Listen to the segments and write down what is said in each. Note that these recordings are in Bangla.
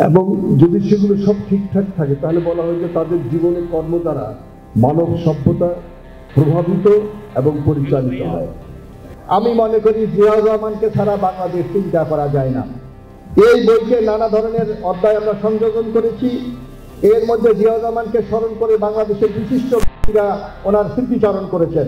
এবং যদি সেগুলো সব ঠিকঠাক থাকে তাহলে বলা হয় যে তাদের জীবনের কর্ম দ্বারা মানব সভ্যতা প্রভাবিত এবং পরিচালিত হয়। আমি মনে করি জিয়াউর রহমানকে ছাড়া বাংলাদেশ চিন্তা করা যায় না। এই বইকে নানা ধরনের অধ্যায় আমরা সংযোজন করেছি। এর মধ্যে জিয়াউর রহমানকে স্মরণ করে বাংলাদেশের বিশিষ্ট ব্যক্তিরা ওনার স্মৃতিচারণ করেছেন।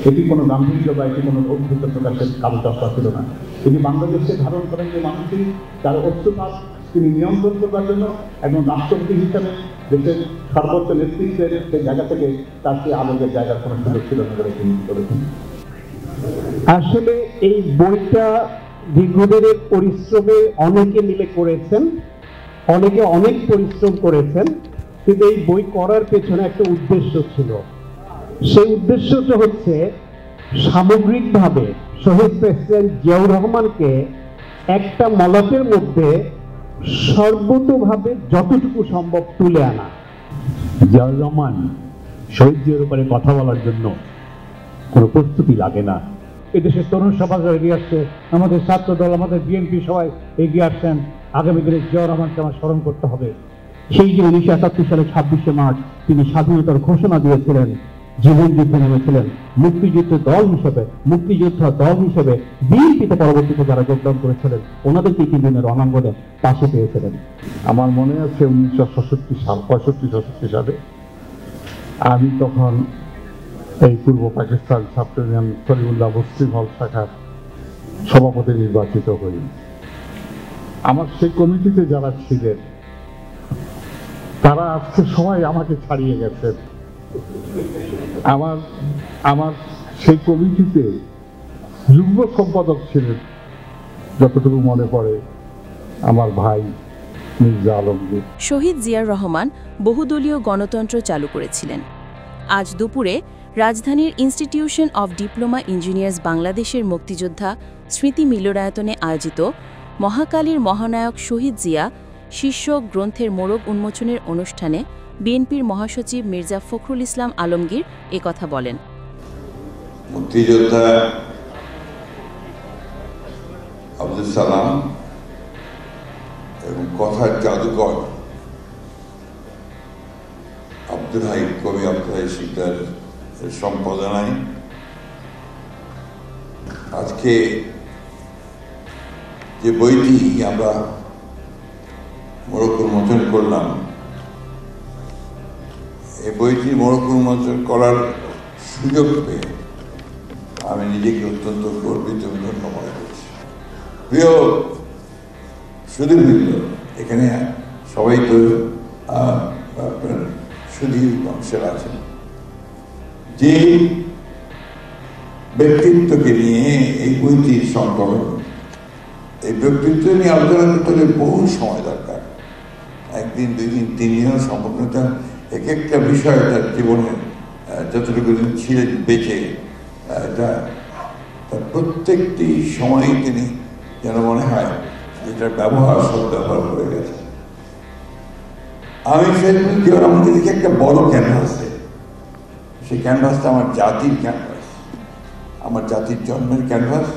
এটি কোনো গাম্ভীর্য বা এটি কোনো অদ্ভুত প্রকাশের কালচর্চা ছিল না। তিনি বাংলাদেশকে ধারণ করেন যে মানুষই তার অস্ত্রপাত তিনি নিয়ন্ত্রণ করবার জন্য একজন রাষ্ট্রপতি হিসাবে দেশের সর্বোচ্চ নেতৃত্বের সেই জায়গা থেকে তার সেই আলোকের জায়গার কোনো সুযোগ ছিল না বলে তিনি করেছেন। আসলে এই বইটা দীর্ঘদিনের পরিশ্রমে অনেকে মিলে করেছেন, অনেকে অনেক পরিশ্রম করেছেন, কিন্তু এই বই করার পেছনে একটা উদ্দেশ্য ছিল। সেই উদ্দেশ্যটা হচ্ছে সামগ্রিকভাবে শহীদ প্রেসিডেন্ট জিয়াউর রহমানকে একটা মলাটের মধ্যে সর্বতোভাবে যতটুকু সম্ভব তুলে আনা। জিয়াউর রহমান শহীদ জিয়ার উপরে কথা বলার জন্য কোনো প্রস্তুতি লাগে না। এদেশের তরুণ সমাজ এগিয়ে আসছে, আমাদের ছাত্র দল, আমাদের বিএনপি সবাই এগিয়ে আসছেন। আগামী দিনে জিয়াউর রহমানকে আমার স্মরণ করতে হবে। সেই যে 1971 সালে 26শে মার্চ তিনি স্বাধীনতার ঘোষণা দিয়েছিলেন, জীবন যুদ্ধে নেমেছিলেন, মুক্তিযুদ্ধ দল হিসেবে বিএনপিতে পরবর্তীতে যারা যোগদান করেছিলেন ওনাদেরকে 3 দিনের রণাঙ্গনে পাশে পেয়েছিলেন। আমার মনে আছে 1965 সালে আমি তখন এই পূর্ব পাকিস্তান ছাত্র ইউনিয়ন সলিমুল্লাহ মুসলিম হল শাখার সভাপতি নির্বাচিত হই। আমার সেই কমিটিতে যারা ছিলেন তারা আজকে সবাই আমাকে ছাড়িয়ে গেছেন। আমার সেই কমিটিতে যুগ্ম সম্পাদক ছিলেন, যতটুকু মনে পড়ে, আমার ভাই মির্জা আলমগীর। শহীদ জিয়াউর রহমান বহুদলীয় গণতন্ত্র চালু করেছিলেন। আজ দুপুরে রাজধানীর ইনস্টিটিউশন অব ডিপ্লোমা ইঞ্জিনিয়ার্স বাংলাদেশের মুক্তিযোদ্ধা স্মৃতি মিলনায়তনে আয়োজিত মহাকালীর মহানায়ক শহীদ জিয়া শীর্ষক গ্রন্থের মোড়ক উন্মোচনের অনুষ্ঠানে বিএনপির মহাসচিব মির্জা ফখরুল ইসলাম আলমগীর একথা বলেন। মুক্তিযোদ্ধা আব্দুল সালাম এবং কথার জাদুকর কবি আব্দুল হাই শিকদার সম্পাদনায় আজকে যে বইটি আমরা মোড়ক উন্মোচন করলাম, এই বইটি মোড়ক উন্মোচন করার সুযোগ পেয়ে আমি নিজেকে অত্যন্ত গর্বিত এবং ধন্য মনে করছি। প্রিয় সুধীবৃন্দ, এখানে সবাই তো সুধীর বংশের আছেন। যে ব্যক্তিত্বকে নিয়ে এই বইটির সংকলন, এই ব্যক্তিত্ব নিয়ে আলোচনা করতে হলে বহু সময় দরকার। 1 দিন 2 দিন 3 দিন সম্পূর্ণতা এক একটা বিষয় তার জীবনের যতটুকু দিন ছিলেন বেঁচে, তার প্রত্যেকটি সময় তিনি যেন মনে হয় যেটার ব্যবহার সব ব্যবহার করে গেছে। আমি জিয়াউর রহমানকে দেখি একটা বড় ক্যানভাসে, সেই ক্যানভাসটা আমার জাতির ক্যানভাস, আমার জাতির জন্মের ক্যানভাস,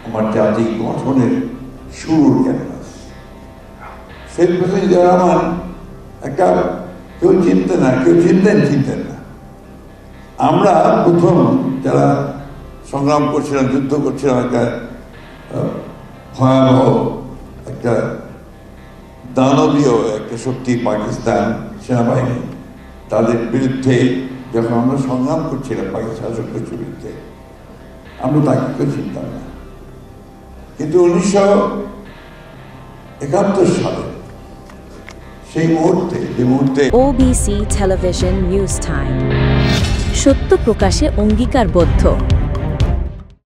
আমার জাতির গঠনের শুরুর ক্যানভাস। সেই প্রেসিডেন্ট জিয়াউর রহমান একটা কেউ চিনতেন না। আমরা প্রথম যারা সংগ্রাম করছিলাম, যুদ্ধ করছিলাম, একটা ভয়াবহ একটা দানবীয় একটা শক্তি পাকিস্তান সেনাবাহিনী, তাদের বিরুদ্ধে যখন আমরা সংগ্রাম করছিলাম পাকিস্তান শাসকের বিরুদ্ধে, আমরা তাকে কেউ চিনতাম না। কিন্তু 1971 সালে সেই মুহূর্তে, যে মুহূর্তে OBC টেলিভিশন নিউজ টাইম, সত্য প্রকাশে অঙ্গীকারবদ্ধ।